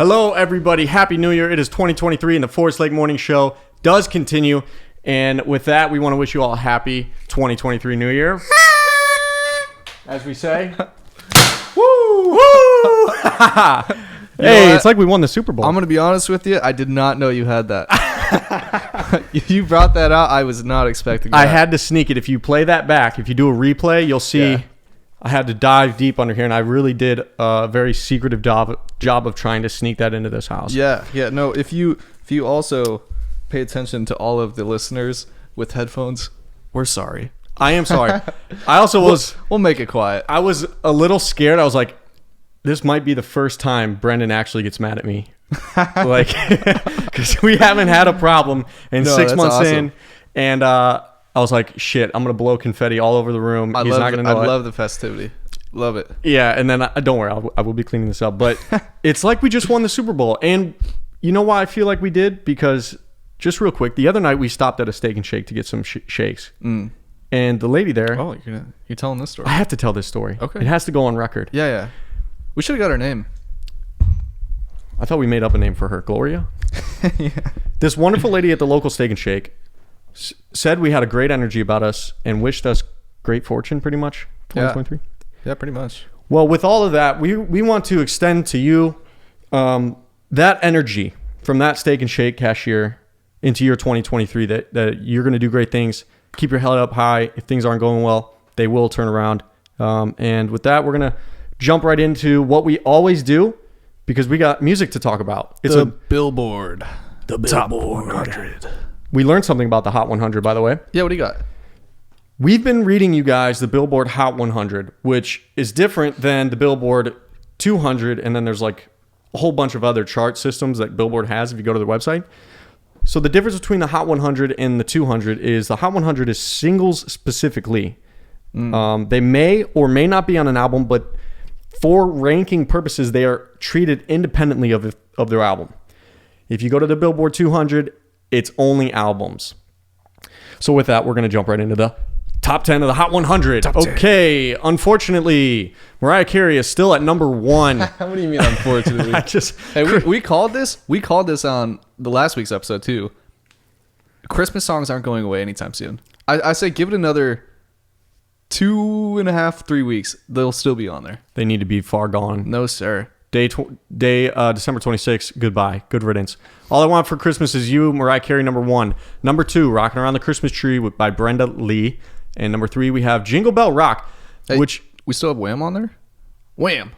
Hello, everybody. Happy New Year. It is 2023 and the Forest Lake Morning Show does continue. And with that, we want to wish you all a happy 2023 New Year. As we say. Woo! Woo! Hey, it's like we won the Super Bowl. I'm going to be honest with you. I did not know you had that. You brought that out. I was not expecting that. I had to sneak it. If you play that back, if you do a replay, you'll see... Yeah. I had to dive deep under here, and I really did a very secretive job of trying to sneak that into this house. Yeah. No, if you also pay attention to all of the listeners with headphones, we're sorry. I am sorry. I also was... We'll make it quiet. I was a little scared. I was like, this might be the first time Brendan actually gets mad at me. Like, because we haven't had a problem in 6 months awesome. in. And I was like, shit, I'm going to blow confetti all over the room. I He's not going to know I it. love the festivity. Love it. Yeah, and then don't worry, I will be cleaning this up. But it's like we just won the Super Bowl. And you know why I feel like we did? Because, just real quick, the other night we stopped at a Steak and Shake to get some shakes. And the lady there... Oh, you're telling this story. I have to tell this story. Okay. It has to go on record. Yeah. We should have got her name. I thought we made up a name for her. Gloria? Yeah. This wonderful lady at the local Steak and Shake said we had a great energy about us and wished us great fortune, pretty much, 2023. Yeah, pretty much. Well, with all of that, we want to extend to you that energy from that Steak and Shake cashier into your 2023, that you're going to do great things. Keep your head up high. If things aren't going well, they will turn around. And with that, we're going to jump right into what we always do, because we got music to talk about. It's the Billboard. The Top Billboard 100. We learned something about the Hot 100, by the way. Yeah, what do you got? We've been reading you guys the Billboard Hot 100, which is different than the Billboard 200, and then there's like a whole bunch of other chart systems that Billboard has if you go to their website. So the difference between the Hot 100 and the 200 is the Hot 100 is singles specifically. They may or may not be on an album, but for ranking purposes, they are treated independently of their album. If you go to the Billboard 200, it's only albums. So with that, we're going to jump right into the top 10 of the Hot 100. Top 10. Okay, unfortunately, Mariah Carey is still at number 1. What do you mean, unfortunately? Hey, we called this. We called this on the last week's episode too. Christmas songs aren't going away anytime soon. I say give it another 2.5, 3 weeks. They'll still be on there. They need to be far gone. No, sir. December 26th, goodbye. Good riddance. All I Want for Christmas Is You, Mariah Carey, number 1. Number 2, Rockin' Around the Christmas Tree by Brenda Lee. And number 3, we have Jingle Bell Rock, Hey, which... we still have Wham on there. Wham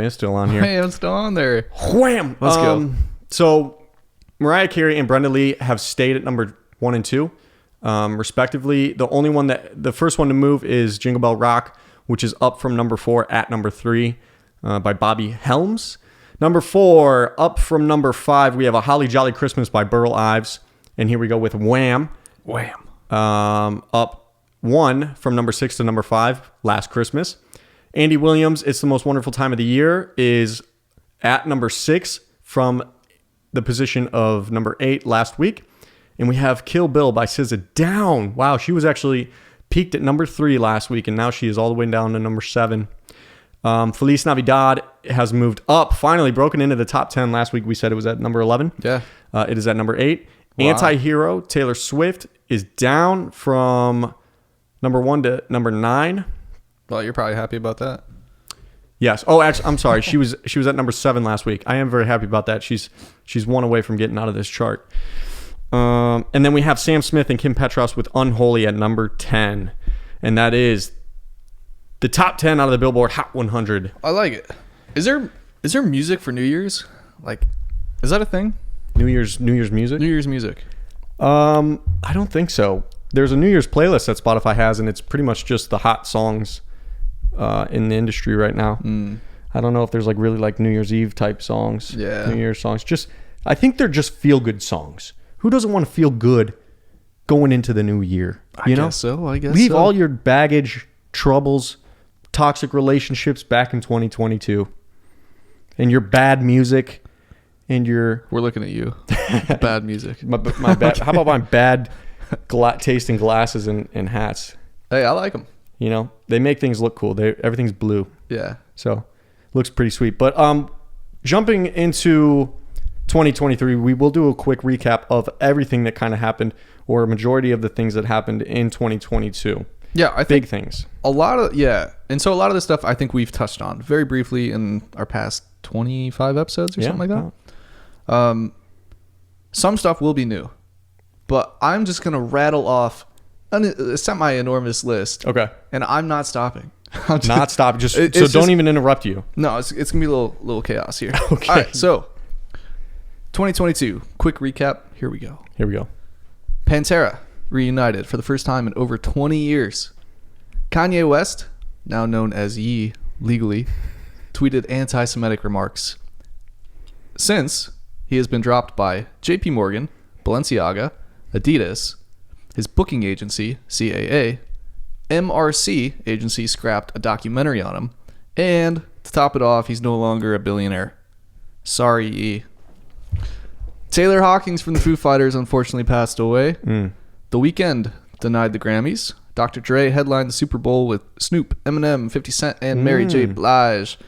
is still on here. Wham's still on there. Wham! Let's go. So, Mariah Carey and Brenda Lee have stayed at number 1 and 2, respectively. The first one to move is Jingle Bell Rock, which is up from number 4 at number 3 by Bobby Helms. Number 4, up from number 5, we have A Holly Jolly Christmas by Burl Ives. And here we go with Wham. Up 1 from number 6 to number 5, Last Christmas. Andy Williams, It's the Most Wonderful Time of the Year, is at number 6 from the position of number 8 last week. And we have Kill Bill by SZA down. Wow, she was actually peaked at number 3 last week, and now she is all the way down to number 7. Feliz Navidad has moved up, finally broken into the top 10. Last week we said it was at number 11. Yeah. It is at number 8. Wow. Anti-Hero, Taylor Swift, is down from number 1 to number 9. Well, you're probably happy about that. Yes. Oh, actually, I'm sorry. She was at number 7 last week. I am very happy about that. She's 1 away from getting out of this chart. And then we have Sam Smith and Kim Petras with Unholy at number 10. And that is the top 10 out of the Billboard Hot 100. I like it. Is there music for New Year's? Like, is that a thing? New Year's music? New Year's music. I don't think so. There's a New Year's playlist that Spotify has, and it's pretty much just the hot songs in the industry right now. I don't know if there's really New Year's Eve type songs. Yeah. New Year's songs. I think they're just feel good songs. Who doesn't want to feel good going into the new year? I guess so. Leave all your baggage, troubles, toxic relationships back in 2022, and your bad music, and your... We're looking at you. Bad music. my bad. How about my bad taste in glasses and hats? Hey, I like them. They make things look cool. Everything's blue, Yeah. so looks pretty sweet. But jumping into 2023, we will do a quick recap of everything that kind of happened, or a majority of the things that happened in 2022. Yeah, I think Big things. a lot of and so a lot of this stuff I think we've touched on very briefly in our past 25 episodes or something like that. Some stuff will be new, but I'm just gonna rattle off a semi-enormous list. Okay. And I'm not stopping. Not stop. Just It's so just- don't even interrupt you. No, it's gonna be a little chaos here. Okay. All right, so 2022, quick recap. Here we go. Here we go. Pantera reunited for the first time in over 20 years. Kanye West, now known as Ye legally, tweeted anti-Semitic remarks. Since, he has been dropped by JP Morgan, Balenciaga, Adidas, his booking agency, CAA, MRC agency scrapped a documentary on him, and to top it off, he's no longer a billionaire. Sorry, Ye. Taylor Hawkins from the Foo Fighters unfortunately passed away. The Weeknd denied the Grammys. Dr. Dre headlined the Super Bowl with Snoop, Eminem, 50 Cent, and Mary J. Blige.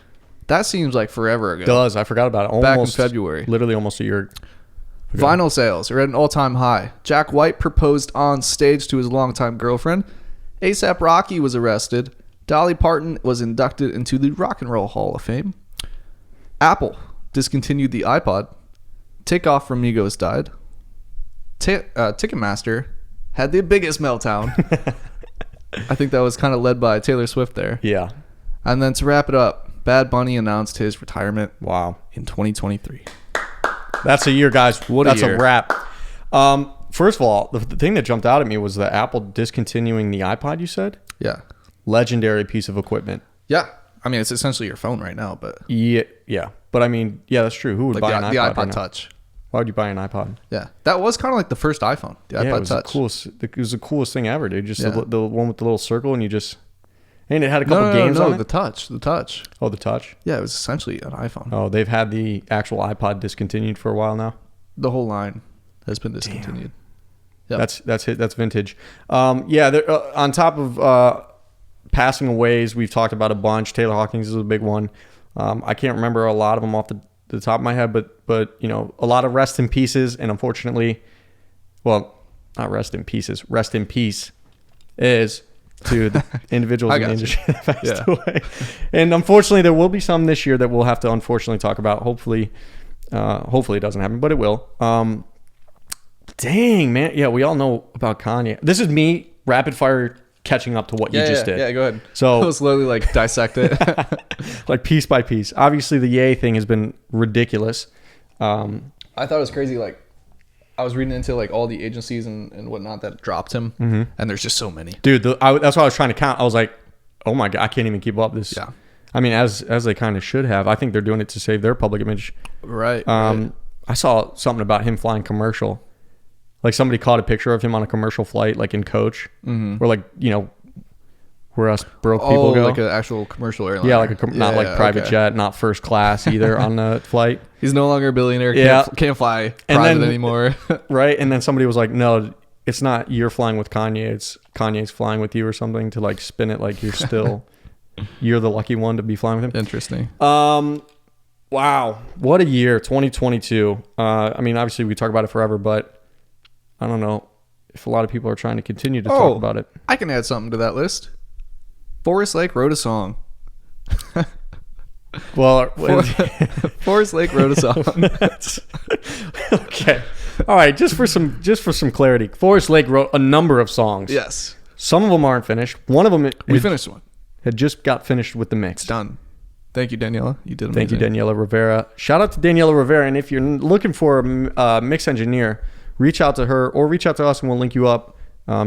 That seems like forever ago. Does. I forgot about it. Almost, Back in February. Literally almost a year ago. Vinyl sales are at an all-time high. Jack White proposed on stage to his longtime girlfriend. A$AP Rocky was arrested. Dolly Parton was inducted into the Rock and Roll Hall of Fame. Apple discontinued the iPod. Takeoff from Migos died. Ticketmaster had the biggest meltdown. I think that was kind of led by Taylor Swift there. Yeah. And then to wrap it up, Bad Bunny announced his retirement Wow. in 2023. That's a year, guys. What a That's year. a wrap. First of all, the thing that jumped out at me was the Apple discontinuing the iPod, you said? Yeah. Legendary piece of equipment. Yeah. I mean, it's essentially your phone right now, but Yeah. Yeah. But I mean, yeah, that's true. Who would like buy an the iPod? iPod right now? Touch. Why would you buy an iPod? Yeah. That was kind of like the first iPhone, the Yeah, it iPod was Touch. it was the coolest thing ever, dude. Just Yeah. the one with the little circle, and you just, and it had a couple games on it. the Touch. The Touch. Oh, the Touch. Yeah, it was essentially an iPhone. Oh, they've had the actual iPod discontinued for a while now. The whole line has been discontinued. Yep. That's vintage. Yeah, on top of passing aways, we've talked about a bunch. Taylor Hawkins is a big one. I can't remember a lot of them off the top of my head, but you know, a lot of rest in pieces, and unfortunately, well, not rest in pieces. Rest in peace is to the individuals in the industry that passed away. And unfortunately, there will be some this year that we'll have to unfortunately talk about. Hopefully it doesn't happen, but it will. Dang, man. Yeah, we all know about Kanye. This is me rapid fire catching up to what you just did. Yeah, go ahead. So I'll slowly like dissect it. like piece by piece. Obviously, the Ye thing has bbeen ridiculous. I thought it was crazy. Like, I was reading into like all the agencies and whatnot that dropped him, and there's just so many. Dude, that's what I was trying to count. I was like, oh my God, I can't even keep up this. Yeah. I mean, as they kind of should have. I think they're doing it to save their public image. Right. I saw something about him flying commercial. Like somebody caught a picture of him on a commercial flight, like in coach, where like, you know, where us broke people go. Like an actual commercial airline. Yeah, like not like private jet, not first class either on the flight. He's no longer a billionaire. Yeah. Can't fly And private then- anymore. Right. And then somebody was like, no, it's not you're flying with Kanye. It's Kanye's flying with you or something, to like spin it like you're the lucky one to be flying with him. Interesting. Wow. What a year, 2022. I mean, obviously we talk about it forever, but I don't know if a lot of people are trying to continue to talk about it. I can add something to that list. Forest Lake wrote a song. Well, Forest Lake wrote a song. okay. All right, just for some clarity, Forest Lake wrote a number of songs. Yes. Some of them aren't finished. One of them We finished one. had just got finished with the mix. It's done. Thank you, Daniela. You did Thank amazing. you, Daniela Rivera. Shout out to Daniela Rivera. And if you're looking for a mix engineer, reach out to her or reach out to us and we'll link you up.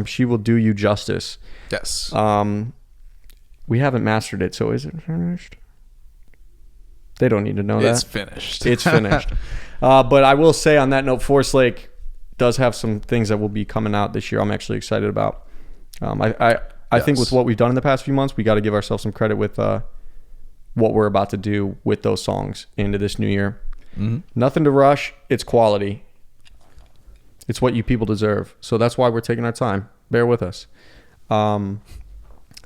She will do you justice. Yes. We haven't mastered it, so is it finished? They don't need to know It's that. finished. It's finished. But I will say on that note, Forest Lake does have some things that will be coming out this year I'm actually excited about. I think with what we've done in the past few months, we got to give ourselves some credit with what we're about to do with those songs into this new year. Nothing to rush. It's quality. It's what you people deserve. So that's why we're taking our time. Bear with us.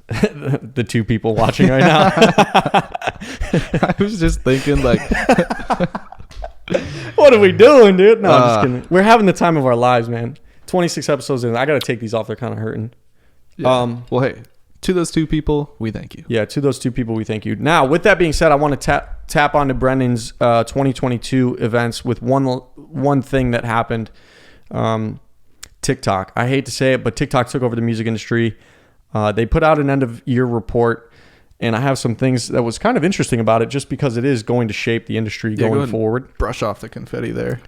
The two people watching right now. I was just thinking like, What are we doing, dude? No, I'm just kidding. We're having the time of our lives, man. 26 episodes in. I got to take these off. They're kind of hurting. yeah. Well, hey, to those two people, we thank you. Yeah, to those two people, we thank you. Now, with that being said, I want to tap onto Brendan's 2022 events with one thing that happened. TikTok. I hate to say it, but TikTok took over the music industry. They put out an end-of-year report, and I have some things that was kind of interesting about it just because it is going to shape the industry Go going ahead and forward. Brush off the confetti there.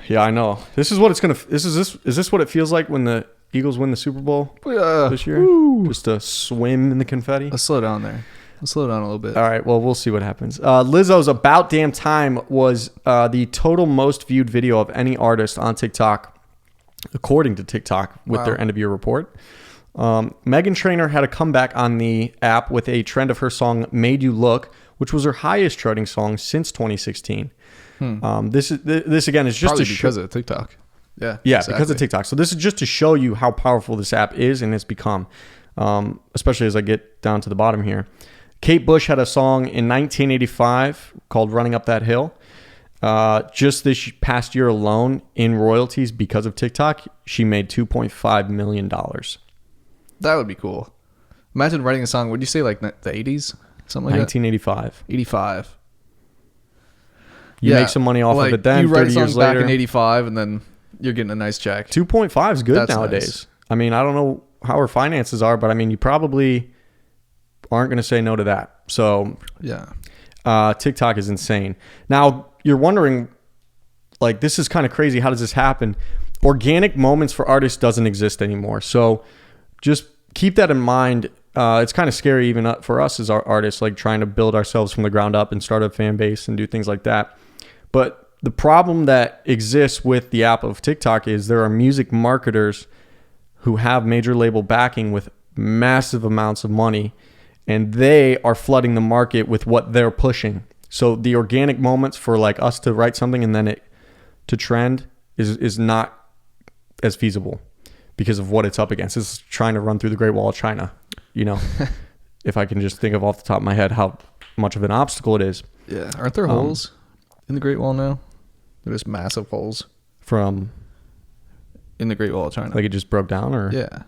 Yeah, I know. This is what it's going to... Is this what it feels like when the Eagles win the Super Bowl this year? Woo. Just to swim in the confetti? Let's slow down there. Let's slow down a little bit. All right, well, we'll see what happens. Lizzo's About Damn Time was the total most viewed video of any artist on TikTok, according to TikTok, with their end-of-year report. Meghan Trainor had a comeback on the app with a trend of her song Made You Look, which was her highest charting song since 2016. This again is just Probably to because of TikTok. Yeah, because of TikTok. So this is just to show you how powerful this app is and it's become, especially as I get down to the bottom here. Kate Bush had a song in 1985 called Running Up That Hill. Just this past year alone in royalties because of TikTok, she made $2.5 million. That would be cool. Imagine writing a song. Would you say like the 80s? Something like 1985. 85. You make some money off of it then, you write 30 a song years back later. in 85 and then you're getting a nice check. 2.5 is good That's nowadays. nice. I mean, I don't know how her finances are, but I mean, you probably aren't going to say no to that. So Yeah. TikTok is insane. Now, you're wondering, like, this is kind of crazy. How does this happen? Organic moments for artists doesn't exist anymore. So just keep that in mind. It's kind of scary even for us as our artists, like trying to build ourselves from the ground up and start a fan base and do things like that. But the problem that exists with the app of TikTok is there are music marketers who have major label backing with massive amounts of money, and they are flooding the market with what they're pushing. So the organic moments for like us to write something and then it to trend is not as feasible because of what it's up against. It's trying to run through the Great Wall of China, you know, if I can just think of off the top of my head how much of an obstacle it is. Yeah. Aren't there holes in the Great Wall now? There's massive holes From in the Great Wall of China. like it just broke down, or Yeah.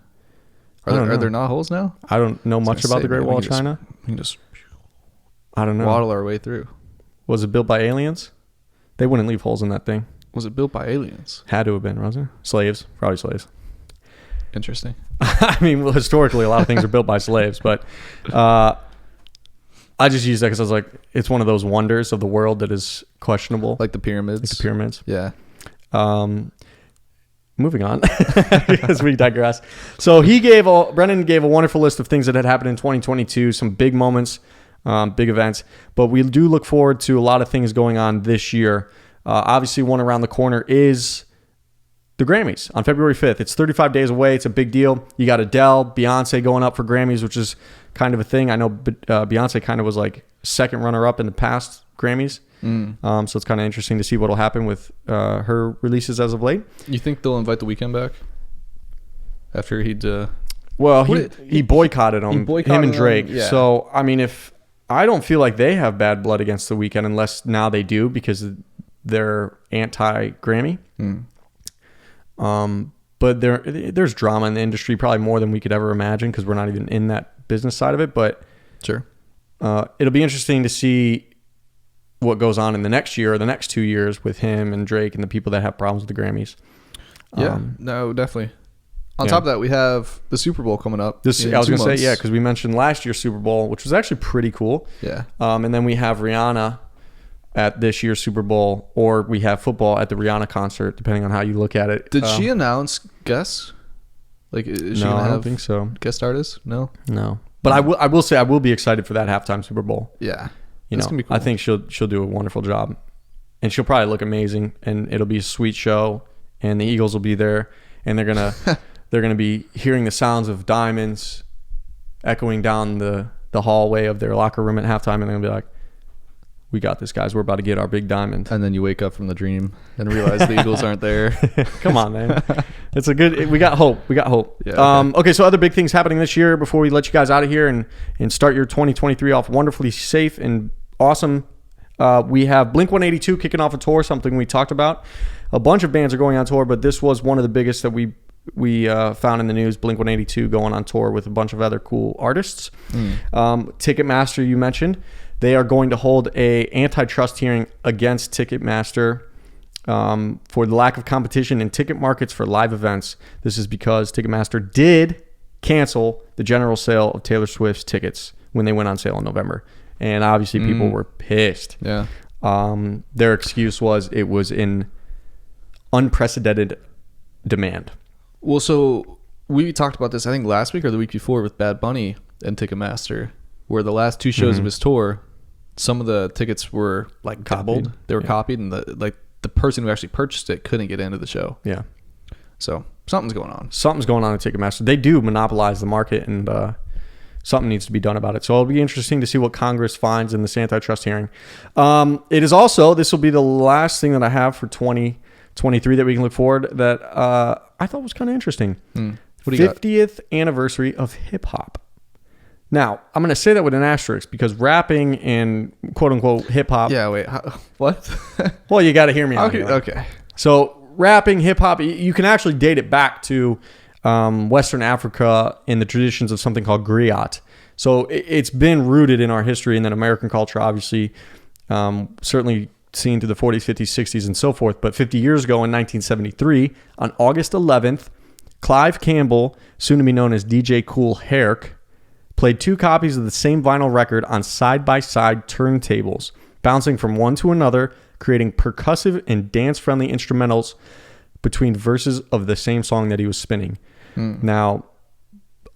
I don't Are know. there not holes now? I don't know much about the Great Wall of China. We can just I don't know. waddle our way through. Was it built by aliens? They wouldn't leave holes in that thing. Was it built by aliens? Had to have been, wasn't it? Slaves, probably slaves. Interesting. I mean, well, historically, a lot of things are built by slaves, but I just use that because I was like, it's one of those wonders of the world that is questionable, Like the pyramids. like the pyramids. Yeah. Moving on, because we digress. So Brendan gave a wonderful list of things that had happened in 2022, some big moments, big events, but we do look forward to a lot of things going on this year. Obviously, one around the corner is the Grammys on February 5th. It's 35 days away. It's a big deal. You got Adele, Beyonce going up for Grammys, which is kind of a thing. I know Beyonce kind of was like second runner-up in the past Grammys. So it's kind of interesting to see what will happen with her releases as of late. You think they'll invite The Weeknd back? After he'd... Well, he boycotted him, boycotted him and Drake. him, yeah. So, I mean, I don't feel like they have bad blood against The Weeknd unless now they do because they're anti-Grammy. But there's drama in the industry, probably more than we could ever imagine because we're not even in that business side of it. But Sure. It'll be interesting to see what goes on in the next year or the next 2 years with him and Drake and the people that have problems with the Grammys. Yeah, no, definitely. On top of that, we have the Super Bowl coming up. I was going to say, yeah, because we mentioned last year's Super Bowl, which was actually pretty cool. Yeah. And then we have Rihanna at this year's Super Bowl, or we have football at the Rihanna concert, depending on how you look at it. Did she announce guests? Like, is she No, gonna I have don't think so. guest artists? No. But I will say I will be excited for that halftime Super Bowl. Yeah. You That's know, gonna be cool. I think she'll do a wonderful job, and she'll probably look amazing, and it'll be a sweet show, and the Eagles will be there, and they're gonna be hearing the sounds of diamonds echoing down the hallway of their locker room at halftime, and they're gonna be like, we got this, guys. We're about to get our big diamond. And then you wake up from the dream and realize the Eagles aren't there. Come on, man. It's a good. We got hope. We got hope. Yeah, okay. So other big things happening this year before we let you guys out of here and start your 2023 off wonderfully safe and awesome. We have Blink-182 kicking off a tour, something we talked about. A bunch of bands are going on tour, but this was one of the biggest that we found in the news. Blink-182 going on tour with a bunch of other cool artists. Ticketmaster, you mentioned, they are going to hold a antitrust hearing against Ticketmaster for the lack of competition in ticket markets for live events. This is because Ticketmaster did cancel the general sale of Taylor Swift's tickets when they went on sale in November, and obviously people were pissed. Yeah. Their excuse was it was in unprecedented demand. Well, so we talked about this, I think, last week or the week before with Bad Bunny and Ticketmaster, where the last 2 shows of his tour, some of the tickets were like Copied. doubled. They were copied, and the person who actually purchased it couldn't get into the show. Yeah. So something's going on. Something's going on at Ticketmaster. They do monopolize the market, and something needs to be done about it. So it'll be interesting to see what Congress finds in this antitrust hearing. It is also, this will be the last thing that I have for 2023 that we can look forward that I thought was kind of interesting. What do you got? 50th anniversary of hip hop. Now, I'm going to say that with an asterisk because rapping and quote unquote hip hop. Yeah, wait. What? Well, you got to hear me out. Okay. So rapping, hip hop, you can actually date it back to Western Africa in the traditions of something called griot. So it's been rooted in our history, and then American culture, obviously, certainly seen through the 40s, 50s, 60s, and so forth. But 50 years ago in 1973, on August 11th, Clive Campbell, soon to be known as DJ Kool Herc, played 2 copies of the same vinyl record on side-by-side turntables, bouncing from one to another, creating percussive and dance-friendly instrumentals between verses of the same song that he was spinning. Now,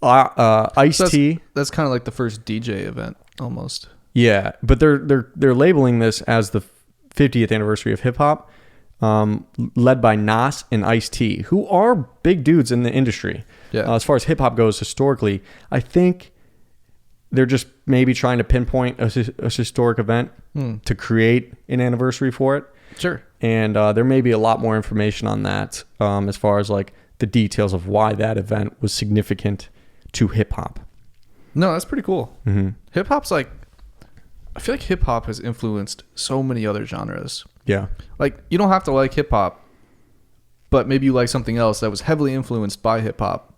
Ice-T... That's kind of like the first DJ event, almost. Yeah, but they're labeling this as the 50th anniversary of hip-hop, led by Nas and Ice-T, who are big dudes in the industry. Yeah. As far as hip-hop goes historically, I think they're just maybe trying to pinpoint a historic event to create an anniversary for it. Sure. And there may be a lot more information on that as far as like the details of why that event was significant to hip-hop. No, that's pretty cool. Mm-hmm. Hip-hop's like... I feel like hip-hop has influenced so many other genres. Yeah. Like, you don't have to like hip-hop, but maybe you like something else that was heavily influenced by hip-hop.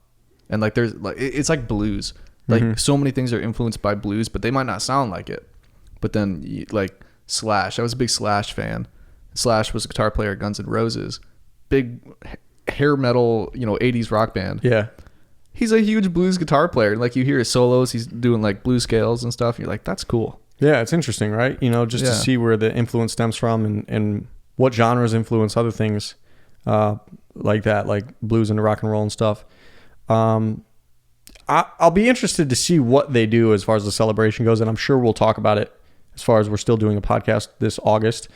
And like there's like it's like blues. Like so many things are influenced by blues, but they might not sound like it. But then like Slash, I was a big Slash fan. Slash was a guitar player at Guns N' Roses. Big hair metal, 80s rock band. Yeah. He's a huge blues guitar player. Like you hear his solos, he's doing like blues scales and stuff. And you're like, that's cool. Yeah, it's interesting, right? Just to see where the influence stems from and what genres influence other things like that, like blues and rock and roll and stuff. I'll be interested to see what they do as far as the celebration goes, and I'm sure we'll talk about it as far as we're still doing a podcast this August.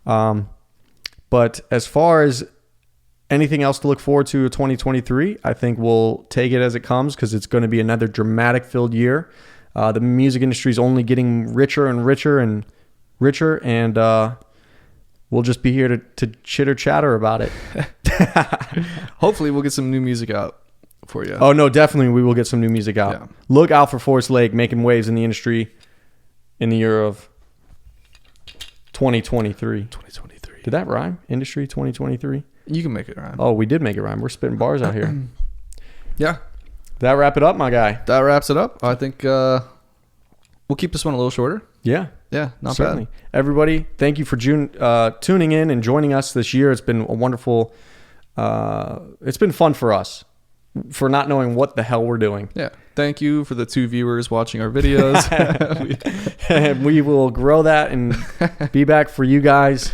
But as far as anything else to look forward to in 2023, I think we'll take it as it comes because it's going to be another dramatic-filled year. The music industry is only getting richer and richer and richer, and we'll just be here to chitter-chatter about it. Hopefully we'll get some new music out for you. Oh, no, definitely we will get some new music out. Yeah. Look out for Forest Lake making waves in the industry in the year of 2023. 2023. Did that rhyme? Industry 2023? You can make it rhyme. Oh, we did make it rhyme. We're spitting bars out here. Yeah. That wrap it up, my guy? That wraps it up. I think we'll keep this one a little shorter. Yeah. Yeah, not Certainly. bad. Everybody, thank you for tuning in and joining us this year. It's been a wonderful, it's been fun for us for not knowing what the hell we're doing. Yeah. Thank you for the 2 viewers watching our videos. And we will grow that and be back for you guys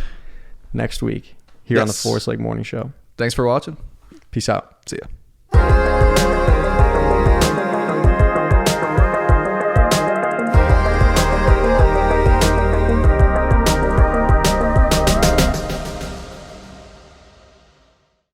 next week here on the Forest Lake Morning Show. Thanks for watching. Peace out. See ya.